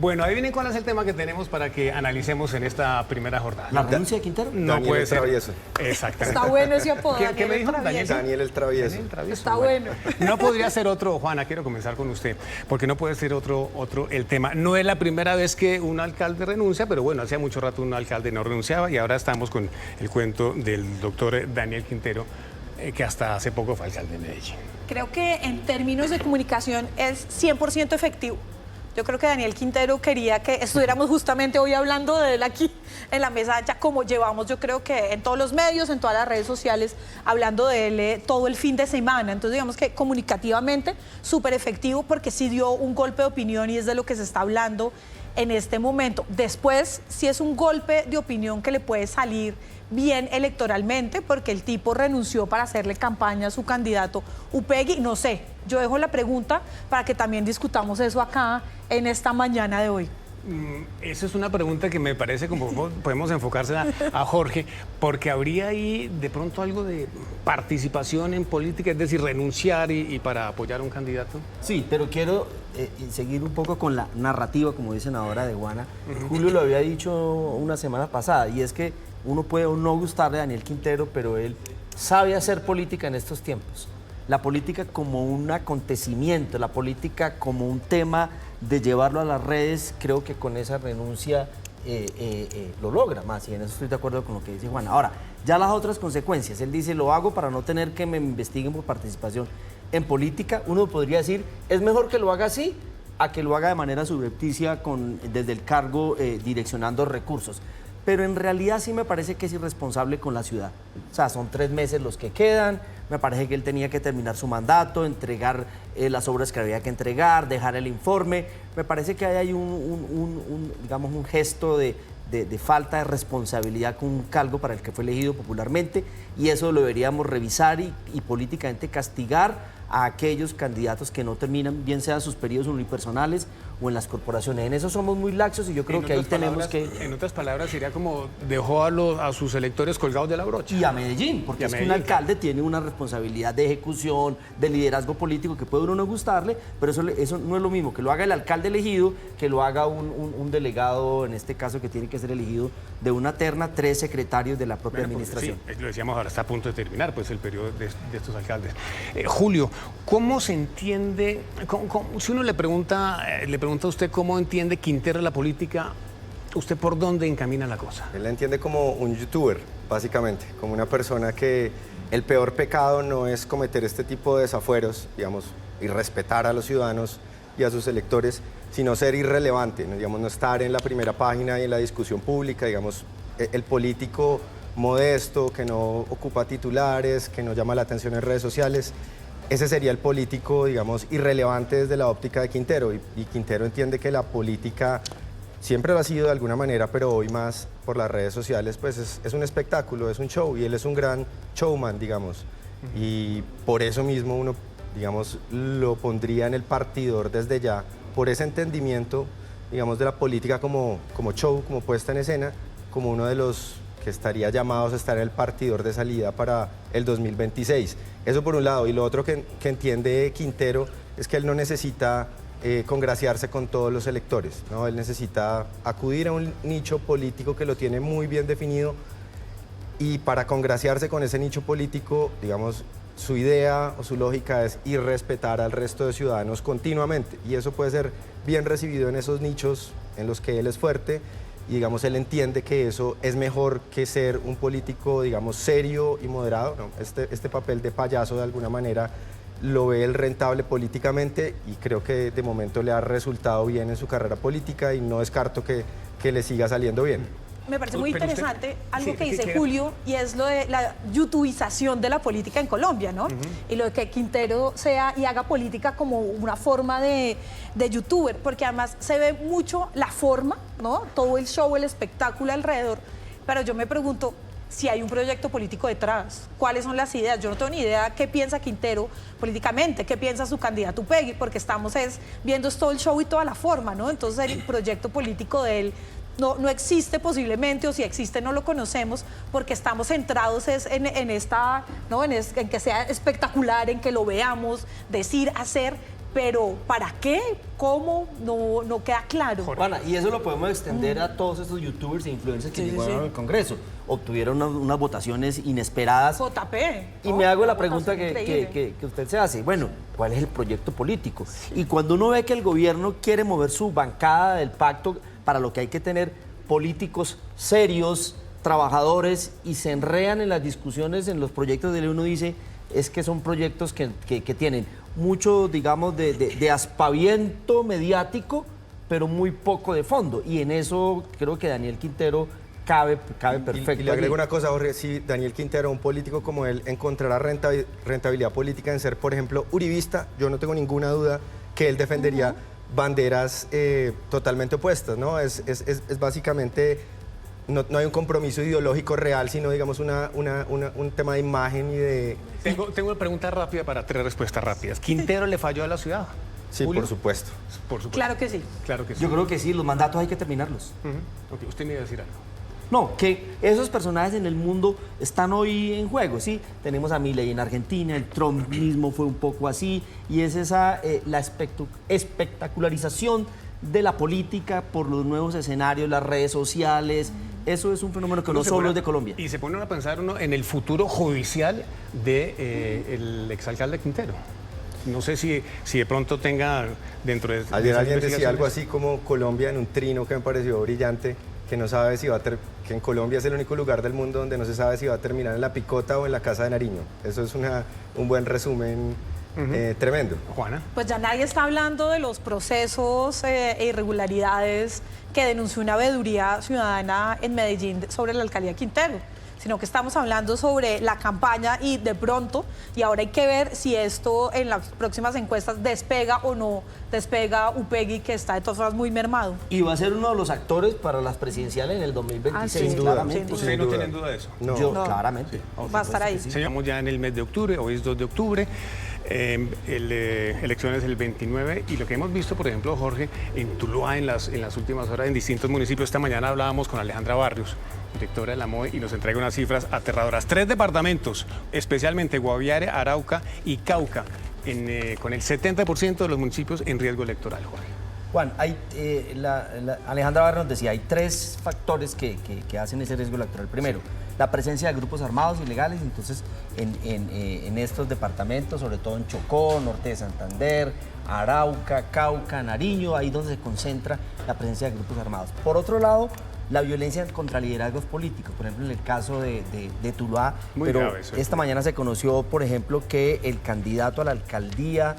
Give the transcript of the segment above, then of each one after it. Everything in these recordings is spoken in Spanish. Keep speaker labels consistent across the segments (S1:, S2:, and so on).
S1: Bueno, ahí vienen cuál es el tema que tenemos para que analicemos en esta primera jornada.
S2: ¿La renuncia de Quintero?
S1: No
S3: Daniel
S1: puede
S3: el
S1: ser.
S3: Travieso.
S1: Exactamente.
S4: Está bueno ese apodo.
S1: ¿Qué me dijo Daniel?
S3: Daniel el Travieso.
S1: Daniel Travieso.
S4: Está bueno.
S1: No podría ser otro, Juana, quiero comenzar con usted, porque no puede ser otro el tema. No es la primera vez que un alcalde renuncia, pero bueno, hacía mucho rato un alcalde no renunciaba y ahora estamos con el cuento del doctor Daniel Quintero, que hasta hace poco fue alcalde de Medellín.
S4: Creo que en términos de comunicación es 100% efectivo. Yo creo que Daniel Quintero quería que estuviéramos justamente hoy hablando de él aquí en la mesa, ya como llevamos, yo creo que en todos los medios, en todas las redes sociales, hablando de él todo el fin de semana. Entonces, digamos que comunicativamente súper efectivo porque sí dio un golpe de opinión y es de lo que se está hablando en este momento. Después, sí es un golpe de opinión que le puede salir bien electoralmente porque el tipo renunció para hacerle campaña a su candidato Upegui. No sé, yo dejo la pregunta para que también discutamos eso acá en esta mañana de hoy.
S1: Esa es una pregunta que me parece como podemos enfocarse a Jorge, porque habría ahí de pronto algo de participación en política, es decir, renunciar y para apoyar a un candidato.
S2: Sí, pero quiero seguir un poco con la narrativa, como dicen ahora, de Juana. Julio lo había dicho una semana pasada, y es que uno puede o no gustarle a Daniel Quintero, pero él sabe hacer política en estos tiempos. La política como un acontecimiento, la política como un tema de llevarlo a las redes, creo que con esa renuncia lo logra más, y en eso estoy de acuerdo con lo que dice Juan. Ahora, ya las otras consecuencias, él dice, lo hago para no tener que me investiguen por participación en política. Uno podría decir, es mejor que lo haga así, a que lo haga de manera subrepticia desde el cargo direccionando recursos. Pero en realidad sí me parece que es irresponsable con la ciudad. O sea, son 3 meses los que quedan, me parece que él tenía que terminar su mandato, entregar las obras que había que entregar, dejar el informe. Me parece que hay digamos, un gesto de falta de responsabilidad con un cargo para el que fue elegido popularmente, y eso lo deberíamos revisar y políticamente castigar a aquellos candidatos que no terminan, bien sean sus periodos unipersonales o en las corporaciones. En eso somos muy laxos y yo creo que ahí tenemos que...
S1: En otras palabras, sería como dejó a sus electores colgados de la brocha.
S2: Y a Medellín, porque es que un alcalde tiene una responsabilidad de ejecución, de liderazgo político, que puede uno no gustarle, pero eso no es lo mismo que lo haga el alcalde elegido, que lo haga un delegado, en este caso, que tiene que ser elegido de una terna, 3 secretarios de la propia administración.
S1: Sí, lo decíamos, ahora está a punto de terminar pues el periodo de estos alcaldes. Julio, ¿cómo se entiende, si uno le pregunta a usted cómo entiende Quintero la política, ¿usted por dónde encamina la cosa?
S3: Él la entiende como un youtuber, básicamente, como una persona que el peor pecado no es cometer este tipo de desafueros, digamos, y respetar a los ciudadanos y a sus electores, sino ser irrelevante, ¿no? Digamos, no estar en la primera página y en la discusión pública, digamos, el político modesto, que no ocupa titulares, que no llama la atención en redes sociales. Ese sería el político, digamos, irrelevante desde la óptica de Quintero, y Quintero entiende que la política siempre lo ha sido de alguna manera, pero hoy más por las redes sociales, pues es un espectáculo, es un show, y él es un gran showman, digamos, y por eso mismo uno, digamos, lo pondría en el partidor desde ya, por ese entendimiento, digamos, de la política como show, como puesta en escena, como uno de los que estaría llamados a estar en el partidor de salida para el 2026. Eso por un lado. Y lo otro que entiende Quintero es que él no necesita congraciarse con todos los electores, ¿no? Él necesita acudir a un nicho político que lo tiene muy bien definido, y para congraciarse con ese nicho político, digamos, su idea o su lógica es irrespetar al resto de ciudadanos continuamente, y eso puede ser bien recibido en esos nichos en los que él es fuerte. Y digamos, él entiende que eso es mejor que ser un político, digamos, serio y moderado, ¿no? Este papel de payaso, de alguna manera, lo ve él rentable políticamente, y creo que de momento le ha resultado bien en su carrera política, y no descarto que le siga saliendo bien.
S4: Me parece muy interesante algo que dice
S1: ¿qué?
S4: Julio, y es lo de la youtubización de la política en Colombia, ¿no? Y lo de que Quintero sea y haga política como una forma de youtuber, porque además se ve mucho la forma, ¿no? Todo el show, el espectáculo alrededor, pero yo me pregunto si hay un proyecto político detrás, cuáles son las ideas. Yo no tengo ni idea qué piensa Quintero políticamente, qué piensa su candidato Upegui, porque estamos viendo todo el show y toda la forma, ¿no? Entonces el proyecto político de él no existe posiblemente, o si existe no lo conocemos, porque estamos centrados en esta, ¿no? en que sea espectacular, en que lo veamos, decir, hacer, pero ¿para qué? ¿Cómo? No queda claro.
S2: Juana, y eso lo podemos extender a todos estos youtubers e influencers que
S4: Sí,
S2: llegaron
S4: sí.
S2: al Congreso. Obtuvieron unas votaciones inesperadas.
S4: JP.
S2: Y me hago la
S4: Una
S2: pregunta
S4: votación increíble.
S2: que usted se hace. Bueno, ¿cuál es el proyecto político? Y cuando uno ve que el gobierno quiere mover su bancada del pacto, para lo que hay que tener políticos serios, trabajadores, y se enredan en las discusiones, en los proyectos de ley, uno dice, es que son proyectos que tienen mucho, digamos, de aspaviento mediático, pero muy poco de fondo. Y en eso creo que Daniel Quintero cabe perfecto.
S3: Y le agrego
S2: allí.
S3: una cosa, Jorge, si Daniel Quintero, un político como él, encontrará rentabilidad política en ser, por ejemplo, uribista, yo no tengo ninguna duda que él defendería banderas totalmente opuestas, ¿no? Es básicamente, no hay un compromiso ideológico real, sino, digamos, un tema de imagen y de...
S1: Tengo una pregunta rápida para 3 respuestas rápidas. ¿Quintero le falló a la ciudad?
S3: Sí,
S1: ¿Julio?
S3: por supuesto.
S1: Por supuesto.
S4: Claro que sí.
S1: Claro que sí.
S2: Yo creo que sí, los mandatos hay que terminarlos.
S1: Ok, usted me iba a decir algo.
S2: No, que esos personajes en el mundo están hoy en juego, ¿sí? Tenemos a Milei en Argentina, el Trump mismo fue un poco así, y es esa la espectacularización de la política por los nuevos escenarios, las redes sociales. Eso es un fenómeno que no
S1: Uno se
S2: solo
S1: pone-
S2: es de Colombia.
S1: Y se pone a pensar uno en el futuro judicial del exalcalde Quintero. No sé si de pronto tenga dentro de...
S3: Ayer
S1: esas
S3: alguien decía algo
S1: investigaciones-
S3: así como Colombia en un trino que me pareció brillante, que no sabe si va a que en Colombia es el único lugar del mundo donde no se sabe si va a terminar en la Picota o en la Casa de Nariño. Eso es un buen resumen tremendo.
S1: Juana.
S4: Pues ya nadie está hablando de los procesos e irregularidades que denunció una veeduría ciudadana en Medellín sobre la alcaldía Quintero, sino que estamos hablando sobre la campaña y de pronto, y ahora hay que ver si esto en las próximas encuestas despega o no despega Upegui, que está de todas formas muy mermado.
S2: Y va a ser uno de los actores para las presidenciales en el 2026,
S4: Sin
S3: duda,
S2: claramente.
S4: sin duda.
S1: ¿Ustedes no tienen duda de eso?
S3: No.
S2: Yo,
S4: No.
S2: claramente.
S4: Va a estar ahí.
S1: Estamos ya en el mes de octubre, hoy es 2 de octubre, elecciones el 29, y lo que hemos visto, por ejemplo, Jorge, en Tuluá en las últimas horas en distintos municipios. Esta mañana hablábamos con Alejandra Barrios, directora de la MOE, y nos entrega unas cifras aterradoras. 3 departamentos, especialmente Guaviare, Arauca y Cauca, con el 70% de los municipios en riesgo electoral, Jorge.
S2: Juan, Alejandra Barrios nos decía, hay 3 factores que hacen ese riesgo electoral. Primero, la presencia de grupos armados ilegales, entonces en estos departamentos, sobre todo en Chocó, Norte de Santander, Arauca, Cauca, Nariño, ahí donde se concentra la presencia de grupos armados. Por otro lado, la violencia contra liderazgos políticos, por ejemplo, en el caso de Tuluá,
S1: Muy
S2: pero
S1: grave eso.
S2: esta mañana se conoció, por ejemplo, que el candidato a la alcaldía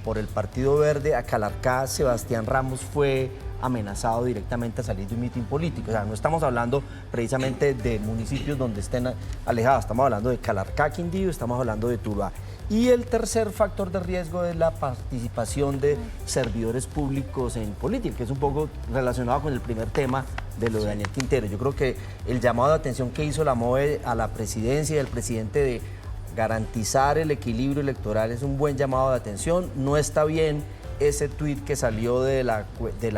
S2: por el Partido Verde a Calarcá, Sebastián Ramos, fue amenazado directamente a salir de un mitin político. O sea, no estamos hablando precisamente de municipios donde estén alejados, estamos hablando de Calarcá, Quindío, estamos hablando de Tuluá. Y el tercer factor de riesgo es la participación de servidores públicos en política, que es un poco relacionado con el primer tema de lo de Daniel Quintero. Yo creo que el llamado de atención que hizo la MOE a la presidencia y al presidente de garantizar el equilibrio electoral es un buen llamado de atención. No está bien ese tuit que salió de la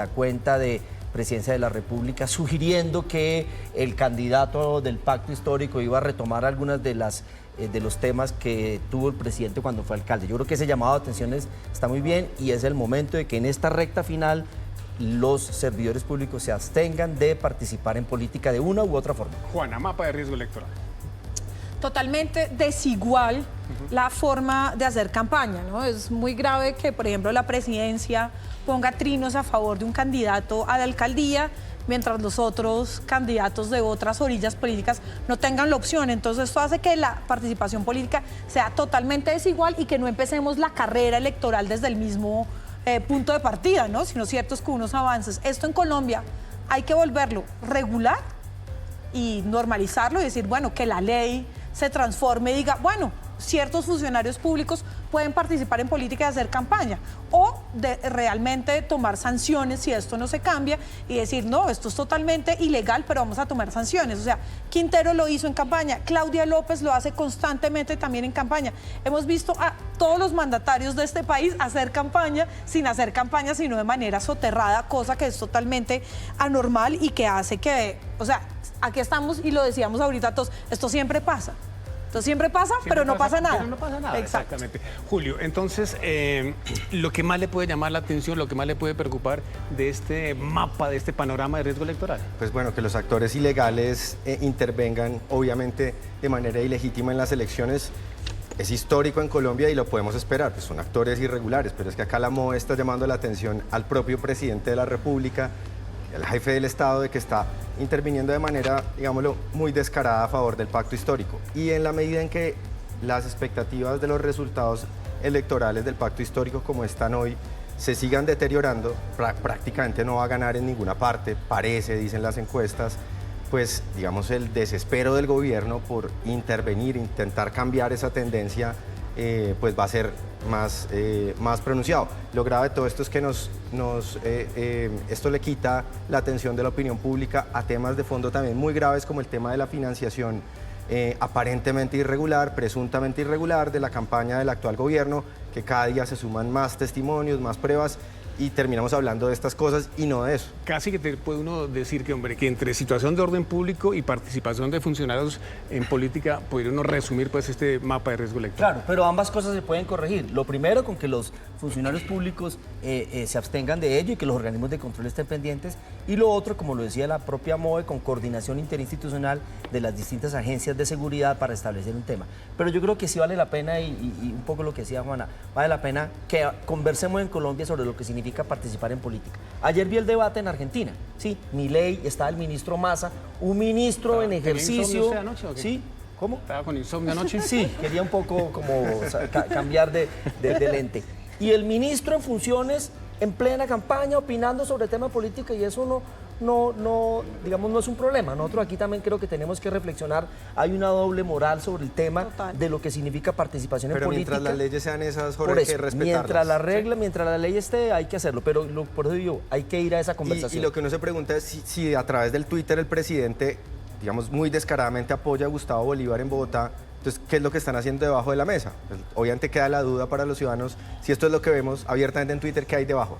S2: cuenta de Presidencia de la República sugiriendo que el candidato del pacto histórico iba a retomar algunas de los temas que tuvo el presidente cuando fue alcalde. Yo creo que ese llamado de atención está muy bien, y es el momento de que en esta recta final los servidores públicos se abstengan de participar en política de una u otra forma.
S1: Juana, mapa de riesgo electoral.
S4: Totalmente desigual la forma de hacer campaña, ¿no? Es muy grave que, por ejemplo, la presidencia ponga trinos a favor de un candidato a la alcaldía, mientras los otros candidatos de otras orillas políticas no tengan la opción. Entonces, esto hace que la participación política sea totalmente desigual y que no empecemos la carrera electoral desde el mismo punto de partida, ¿no? Sino ciertos con unos avances. Esto en Colombia hay que volverlo regular y normalizarlo y decir, bueno, que la ley se transforme y diga, bueno, ciertos funcionarios públicos pueden participar en política y hacer campaña, o de realmente tomar sanciones si esto no se cambia y decir, no, esto es totalmente ilegal, pero vamos a tomar sanciones. O sea, Quintero lo hizo en campaña, Claudia López lo hace constantemente también en campaña. Hemos visto a todos los mandatarios de este país hacer campaña, sin hacer campaña, sino de manera soterrada, cosa que es totalmente anormal y que hace que, o sea, aquí estamos y lo decíamos ahorita todos, esto siempre pasa. Entonces siempre pasa,
S1: Siempre
S4: pero no pasa nada.
S1: Pero no pasa nada,
S4: Exacto.
S1: exactamente. Julio, entonces, lo que más le puede llamar la atención, lo que más le puede preocupar de este mapa, de este panorama de riesgo electoral.
S3: Pues bueno, que los actores ilegales intervengan obviamente de manera ilegítima en las elecciones es histórico en Colombia y lo podemos esperar, pues son actores irregulares, pero es que acá la MOE está llamando la atención al propio presidente de la República, al jefe del Estado, de que está interviniendo de manera, digámoslo, muy descarada a favor del pacto histórico. Y en la medida en que las expectativas de los resultados electorales del pacto histórico como están hoy se sigan deteriorando, prácticamente no va a ganar en ninguna parte, parece, dicen las encuestas, pues digamos el desespero del gobierno por intervenir, intentar cambiar esa tendencia, pues va a ser más pronunciado. Lo grave de todo esto es que esto le quita la atención de la opinión pública a temas de fondo también muy graves como el tema de la financiación aparentemente irregular, presuntamente irregular de la campaña del actual gobierno, que cada día se suman más testimonios, más pruebas y terminamos hablando de estas cosas y no de eso.
S1: Casi que puede uno decir que, hombre, que entre situación de orden público y participación de funcionarios en política, podría uno resumir pues este mapa de riesgo electoral.
S2: Claro, pero ambas cosas se pueden corregir. Lo primero, con que los funcionarios públicos se abstengan de ello y que los organismos de control estén pendientes. Y lo otro, como lo decía la propia MOE, con coordinación interinstitucional de las distintas agencias de seguridad para establecer un tema. Pero yo creo que sí vale la pena, y un poco lo que decía Juana, vale la pena que conversemos en Colombia sobre lo que significa participar en política. Ayer vi el debate en Argentina, sí, Milei, está el ministro Massa, un ministro en ejercicio.
S1: ¿Tenía insomnio usted anoche o qué?
S2: Sí, ¿cómo?
S1: ¿Estaba con insomnio anoche?
S2: Sí, quería un poco como cambiar de lente. Y el ministro en funciones, en plena campaña, opinando sobre temas políticos, y eso digamos, no es un problema. Nosotros aquí también creo que tenemos que reflexionar. Hay una doble moral sobre el tema
S4: Total.
S2: de lo que significa participación en
S3: Pero
S2: política.
S3: mientras las leyes sean esas, Jorge,
S2: Por
S3: hay
S2: eso,
S3: que respetarlas.
S2: mientras la ley esté, hay que hacerlo. Pero por eso digo, hay que ir a esa
S3: Y
S2: conversación.
S3: lo que uno se pregunta es si a través del Twitter el presidente, digamos, muy descaradamente apoya a Gustavo Bolívar en Bogotá. Entonces, ¿qué es lo que están haciendo debajo de la mesa? Pues, obviamente queda la duda para los ciudadanos si esto es lo que vemos abiertamente en Twitter, ¿qué hay debajo?